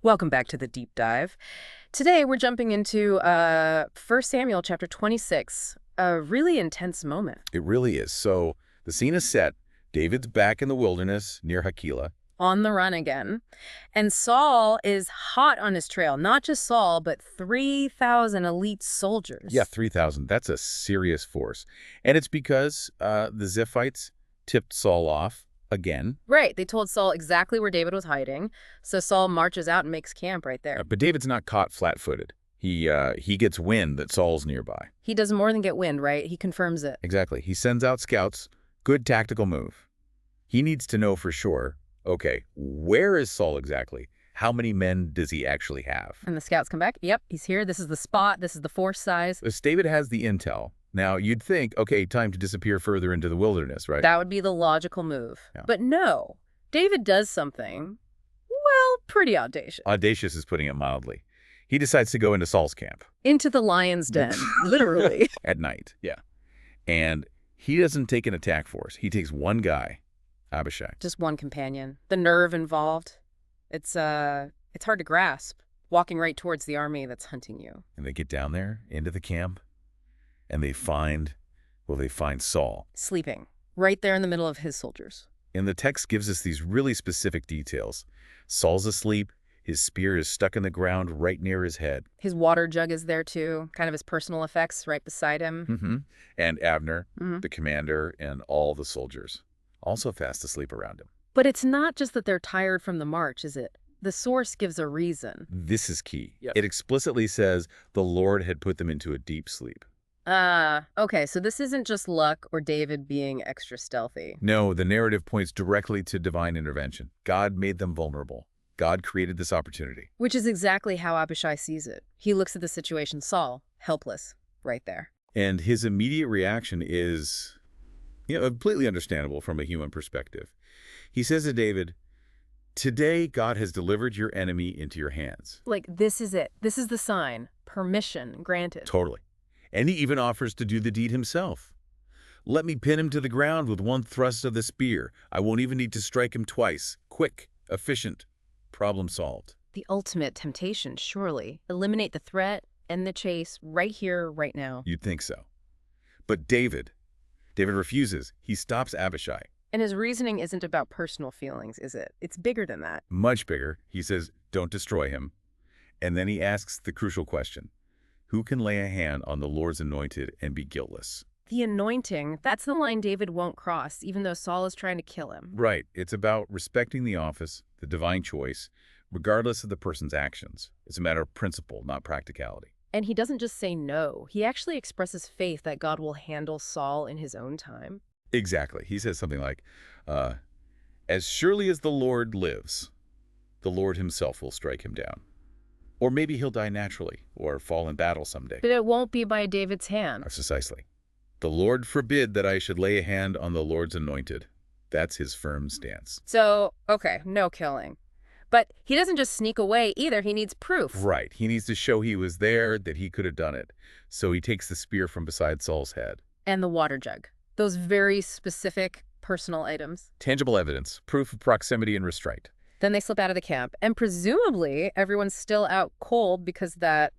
Welcome back to the deep dive. Today we're jumping into 1 Samuel chapter 26, a really intense moment. It really is. So the scene is set. David's back in the wilderness near Hakila. On the run again. And Saul is hot on his trail. Not just Saul, but 3,000 elite soldiers. Yeah, 3,000. That's a serious force. And it's because the Ziphites tipped Saul off again. Right. They told Saul exactly where David was hiding. So Saul marches out and makes camp right there. But David's not caught flat-footed. He gets wind that Saul's nearby. He does more than get wind, right? He confirms it. Exactly. He sends out scouts. Good tactical move. He needs to know for sure, okay, where is Saul exactly? How many men does he actually have? And the scouts come back. Yep, he's here. This is the spot. This is the force size. As David has the intel. Now, you'd think, okay, time to disappear further into the wilderness, right? That would be the logical move. Yeah. But no, David does something, well, pretty audacious. Audacious is putting it mildly. He decides to go into Saul's camp. Into the lion's den, literally. At night, yeah. And he doesn't take an attack force. He takes one guy, Abishai. Just one companion. The nerve involved, it's hard to grasp, walking right towards the army that's hunting you. And they get down there, into the camp, and they find Saul. Sleeping, right there in the middle of his soldiers. And the text gives us these really specific details. Saul's asleep. His spear is stuck in the ground right near his head. His water jug is there too, kind of his personal effects right beside him. And Abner, the commander, and all the soldiers, also fast asleep around him. But it's not just that they're tired from the march, is it? The source gives a reason. This is key. Yep. It explicitly says the Lord had put them into a deep sleep. Okay, so this isn't just luck or David being extra stealthy. No, the narrative points directly to divine intervention. God made them vulnerable. God created this opportunity. Which is exactly how Abishai sees it. He looks at the situation, Saul, helpless, right there. And his immediate reaction is, completely understandable from a human perspective. He says to David, "Today God has delivered your enemy into your hands." Like, this is it. This is the sign. Permission granted. Totally. And he even offers to do the deed himself. "Let me pin him to the ground with one thrust of the spear. I won't even need to strike him twice. Quick, efficient. Problem solved." The ultimate temptation, surely. Eliminate the threat, end the chase, right here, right now. You'd think so. But David refuses. He stops Abishai. And his reasoning isn't about personal feelings, is it? It's bigger than that. Much bigger. He says, don't destroy him. And then he asks the crucial question. Who can lay a hand on the Lord's anointed and be guiltless? The anointing, that's the line David won't cross, even though Saul is trying to kill him. Right. It's about respecting the office, the divine choice, regardless of the person's actions. It's a matter of principle, not practicality. And he doesn't just say no. He actually expresses faith that God will handle Saul in his own time. Exactly. He says something like, as surely as the Lord lives, the Lord himself will strike him down. Or maybe he'll die naturally or fall in battle someday. But it won't be by David's hand. Precisely. The Lord forbid that I should lay a hand on the Lord's anointed. That's his firm stance. So, okay, no killing. But he doesn't just sneak away either. He needs proof. Right. He needs to show he was there, that he could have done it. So he takes the spear from beside Saul's head. And the water jug. Those very specific personal items. Tangible evidence, proof of proximity and restraint. Then they slip out of the camp. And presumably, everyone's still out cold because that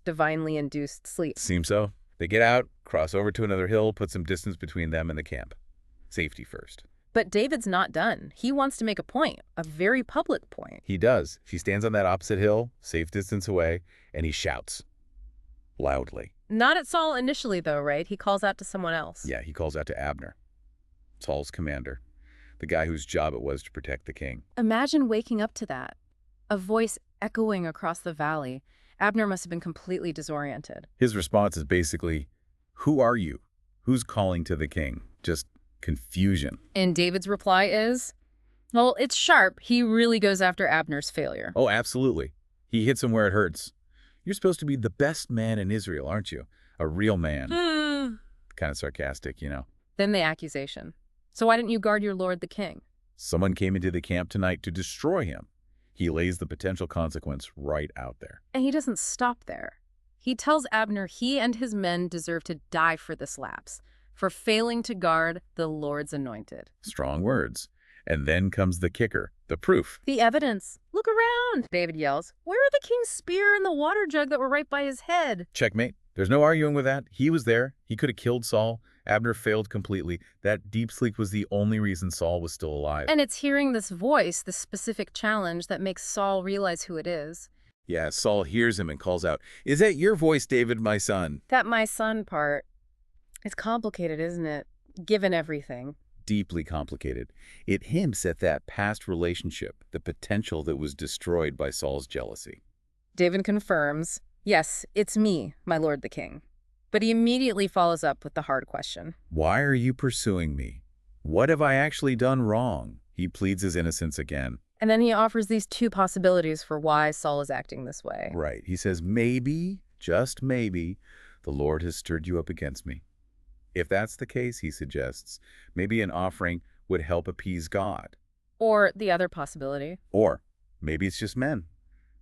divinely induced sleep. Seems so. They get out, cross over to another hill, put some distance between them and the camp. Safety first. But David's not done. He wants to make a point, a very public point. He does. He stands on that opposite hill, safe distance away, and he shouts. Loudly. Not at Saul initially, though, right? He calls out to someone else. Yeah, he calls out to Abner, Saul's commander, the guy whose job it was to protect the king. Imagine waking up to that. A voice echoing across the valley. Abner must have been completely disoriented. His response is basically, who are you? Who's calling to the king? Just confusion. And David's reply is, well, it's sharp. He really goes after Abner's failure. Oh, absolutely. He hits him where it hurts. You're supposed to be the best man in Israel, aren't you? A real man. Kind of sarcastic, Then the accusation. So why didn't you guard your lord the king? Someone came into the camp tonight to destroy him. He lays the potential consequence right out there. And he doesn't stop there. He tells Abner he and his men deserve to die for this lapse, for failing to guard the Lord's anointed. Strong words. And then comes the kicker, the The proof. The evidence. Look around, David yells. Where are the king's spear and the water jug that were right by his head? Checkmate. There's no arguing with that. He was there. He could have killed Saul. Abner failed completely. That deep sleep was the only reason Saul was still alive. And it's hearing this voice, this specific challenge, that makes Saul realize who it is. Yeah, Saul hears him and calls out, "Is that your voice, David, my son?" That my son part is complicated, isn't it? Given everything. Deeply complicated. It hints at that past relationship, the potential that was destroyed by Saul's jealousy. David confirms, yes, it's me, my lord the king. But he immediately follows up with the hard question. Why are you pursuing me? What have I actually done wrong? He pleads his innocence again. And then he offers these two possibilities for why Saul is acting this way. Right. He says, maybe, just maybe, the Lord has stirred you up against me. If that's the case, he suggests, maybe an offering would help appease God. Or the other possibility. Or maybe it's just men.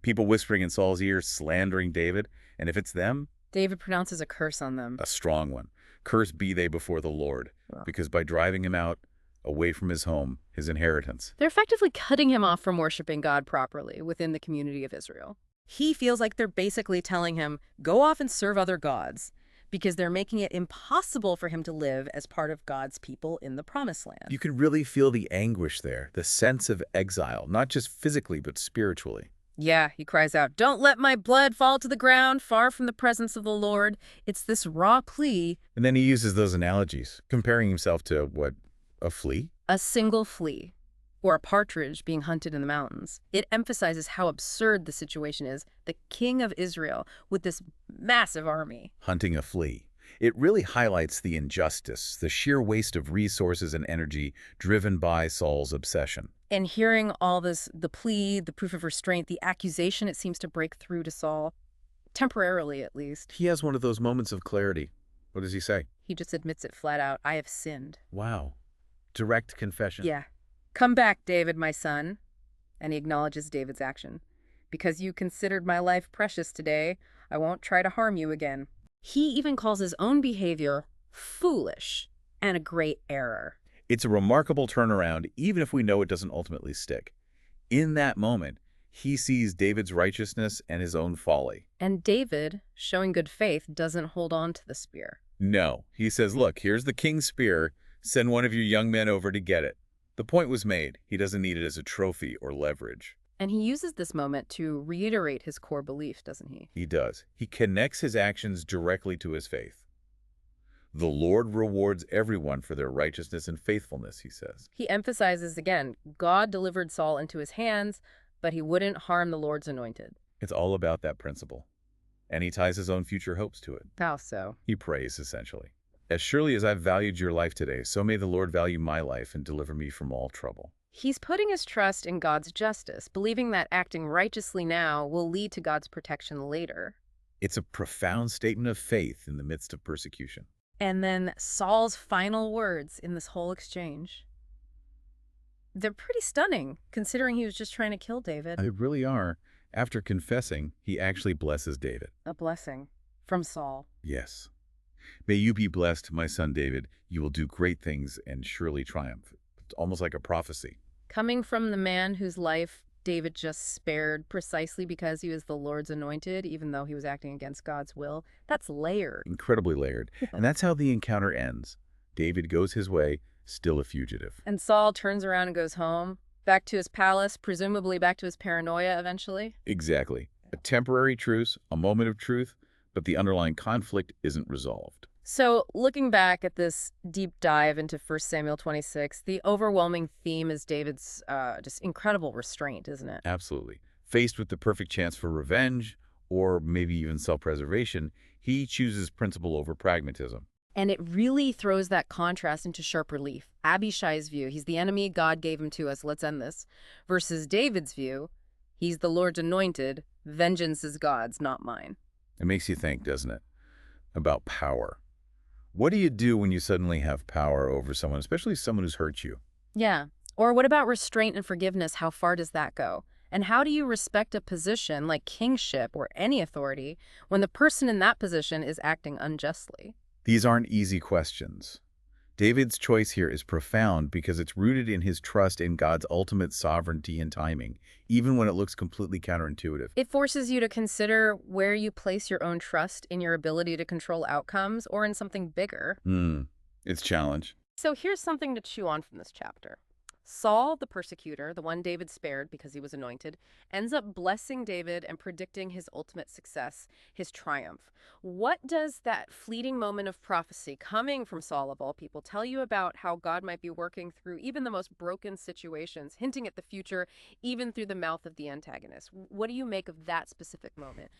People whispering in Saul's ear, slandering David. And if it's them, David pronounces a curse on them. a strong one. Cursed be they before the Lord, because by driving him out, away from his home, his inheritance. They're effectively cutting him off from worshiping God properly within the community of Israel. He feels like they're basically telling him, go off and serve other gods, because they're making it impossible for him to live as part of God's people in the Promised Land. You can really feel the anguish there, the sense of exile, not just physically, but spiritually. Yeah, he cries out, don't let my blood fall to the ground, far from the presence of the Lord. It's this raw plea. And then he uses those analogies, comparing himself to, what, a flea? A single flea, or a partridge being hunted in the mountains. It emphasizes how absurd the situation is. The king of Israel, with this massive army. Hunting a flea. It really highlights the injustice, the sheer waste of resources and energy driven by Saul's obsession. And hearing all this, the plea, the proof of restraint, the accusation, it seems to break through to Saul, temporarily at least. He has one of those moments of clarity. What does he say? He just admits it flat out. I have sinned. Wow. Direct confession. Yeah. Come back, David, my son. And he acknowledges David's action. Because you considered my life precious today, I won't try to harm you again. He even calls his own behavior foolish and a great error. It's a remarkable turnaround, even if we know it doesn't ultimately stick. In that moment, he sees David's righteousness and his own folly. And David, showing good faith, doesn't hold on to the spear. No, he says, look, here's the king's spear. Send one of your young men over to get it. The point was made. He doesn't need it as a trophy or leverage. And he uses this moment to reiterate his core belief, doesn't he? He does. He connects his actions directly to his faith. The Lord rewards everyone for their righteousness and faithfulness, he says. He emphasizes again, God delivered Saul into his hands, but he wouldn't harm the Lord's anointed. It's all about that principle. And he ties his own future hopes to it. How so? He prays, essentially. As surely as I've valued your life today, so may the Lord value my life and deliver me from all trouble. He's putting his trust in God's justice, believing that acting righteously now will lead to God's protection later. It's a profound statement of faith in the midst of persecution. And then Saul's final words in this whole exchange. They're pretty stunning, considering he was just trying to kill David. They really are. After confessing, he actually blesses David. A blessing from Saul. Yes. May you be blessed, my son David. You will do great things and surely triumph. It's almost like a prophecy. Coming from the man whose life David just spared precisely because he was the Lord's anointed, even though he was acting against God's will, that's layered. Incredibly layered. And that's how the encounter ends. David goes his way, still a fugitive. And Saul turns around and goes home, back to his palace, presumably back to his paranoia eventually. Exactly. A temporary truce, a moment of truth, but the underlying conflict isn't resolved. So, looking back at this deep dive into 1 Samuel 26, the overwhelming theme is David's just incredible restraint, isn't it? Absolutely. Faced with the perfect chance for revenge, or maybe even self-preservation, he chooses principle over pragmatism. And it really throws that contrast into sharp relief. Abishai's view, he's the enemy, God gave him to us, let's end this. Versus David's view, he's the Lord's anointed, vengeance is God's, not mine. It makes you think, doesn't it? About power. What do you do when you suddenly have power over someone, especially someone who's hurt you? Yeah. Or what about restraint and forgiveness? How far does that go? And how do you respect a position like kingship or any authority when the person in that position is acting unjustly? These aren't easy questions. David's choice here is profound because it's rooted in his trust in God's ultimate sovereignty and timing, even when it looks completely counterintuitive. It forces you to consider where you place your own trust in your ability to control outcomes or in something bigger. It's challenge. So here's something to chew on from this chapter. Saul, the persecutor, the one David spared because he was anointed, ends up blessing David and predicting his ultimate success, his triumph. What does that fleeting moment of prophecy coming from Saul, of all people, tell you about how God might be working through even the most broken situations, hinting at the future, even through the mouth of the antagonist? What do you make of that specific moment?